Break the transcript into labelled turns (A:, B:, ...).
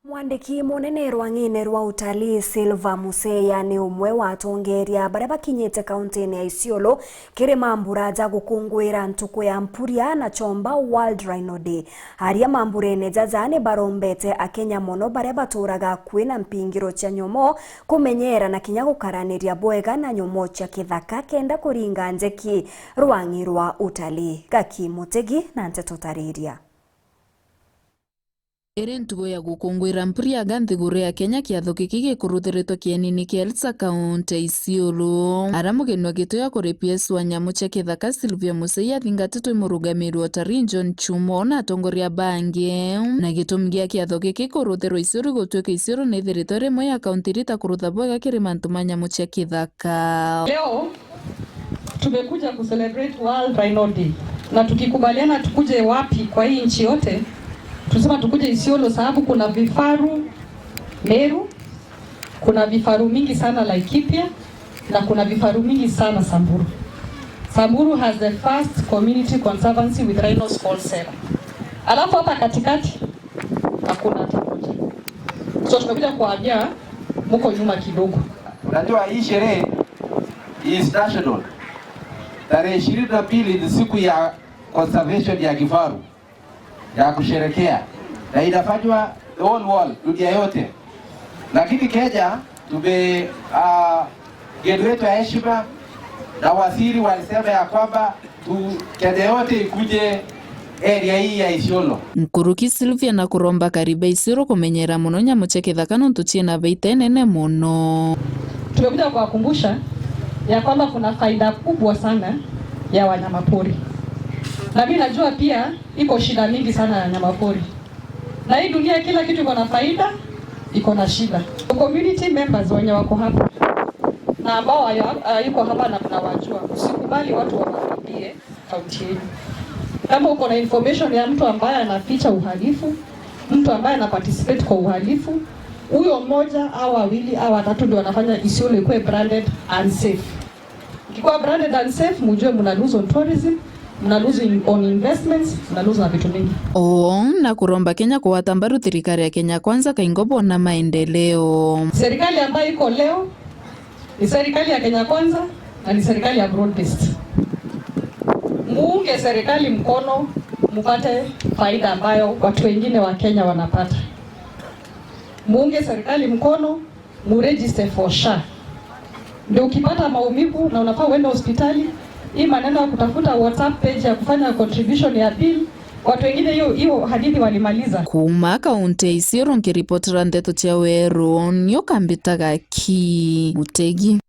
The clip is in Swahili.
A: Mwandiki munene rwang'ine rwa utalii Silva Museya ni umwe wa atongeria baria bakinyite kaunti-ini ya Isiolo kirima mbura gukungwira ntuku ya mpuria na chomba World Rhino Day. Haria mamburene jajani barombete akenya mono baria baturaga kwina mpingiro cha nyomo kumenyera na kinya gukaraniria bwega na nyomo cha kithaka kenda kuringa njeki rwangi rwa utalii. Gaki Mutegi na Nteto Tariria.
B: Ere ntugo ya gukungwira mpuria nthiguru ya Kenya kiatho giki gikuruthiritwo kienini kia Elsa kaunti ya Isiolo. Aramugenwa gituya kuri PS wa nyamu cha kithaka Silvia Museya thingatitwe murugamiru utalii John Chumo na atongoria bangi na gitumi gia kiatho giki kuruthirwo Isiolo gutwika Isiolo ni thiritwe rimwe ya kaunti rita kurutha bwega kirima ntuma nyamu cha kithaka.
C: Leo tumekuja kucelebrate World Rhino Day na tukikubaliana tukuje wapi kwa hii nchi yote, tunasema tukuje Isiolo sababu kuna vifaru Meru, kuna vifaru mingi sana Laikipia na kuna vifaru mingi sana Samburu. Samburu has the first community conservancy with rhinos called Sera. Alafu hapa katikati hakuna hata moja. So tumekuja kuambia mko nyuma kidogo.
D: Unajua hii sherehe is national. Tarehe 22 ni siku ya conservation ya kifaru ya kusherekea na inafanywa the whole world, dunia yote, lakini Kenya geni wetu ya heshima na waziri walisema ya kwamba Kenya yote ikuje area hii ya Isiolo.
B: Mkuruki Silvia na kuromba kariba Isiolo kumenyera muno nyamu cha kithaka nuntu ciina baita nene muno.
C: Tumekuja kuwakumbusha ya kwamba kuna faida kubwa sana ya wanyamapori. Na mimi najua pia iko shida mingi sana ya wanyamapori. Na hii dunia kila kitu iko na faida, iko na shida. Community members wenye wako hapa na ambao yuko hapa na mnawajua, usikubali watu wawaibie kaunti yenu. Kama uko na information ya mtu ambaye anaficha uhalifu, mtu ambaye ana participate kwa uhalifu, huyo mmoja au wawili au watatu ndio wanafanya Isiolo ikuwe branded unsafe. Ikikuwa branded unsafe, mjue mna lose on tourism, mna lose on investments, mna lose na vitu mingi.
B: Na kuromba Kenya kuwata mbaru thirikari ya Kenya Kwanza kaingobo na maendeleo.
C: Serikali ambayo iko leo ni serikali ya Kenya Kwanza na ni serikali ya broad based. Muunge serikali mkono mpate faida ambayo watu wengine wa Kenya wanapata. Muunge serikali mkono, muregister for SHA. Ndio ukipata maumivu na unafaa uende hospitali, hii maneno ya kutafuta WhatsApp page ya kufanya contribution ya bill, watu wengine hiyo hadithi walimaliza.
B: Kuma kaunti ya Isiolo nkiripotera Nteto cia Weru nyo kambitaga ki Mutegi.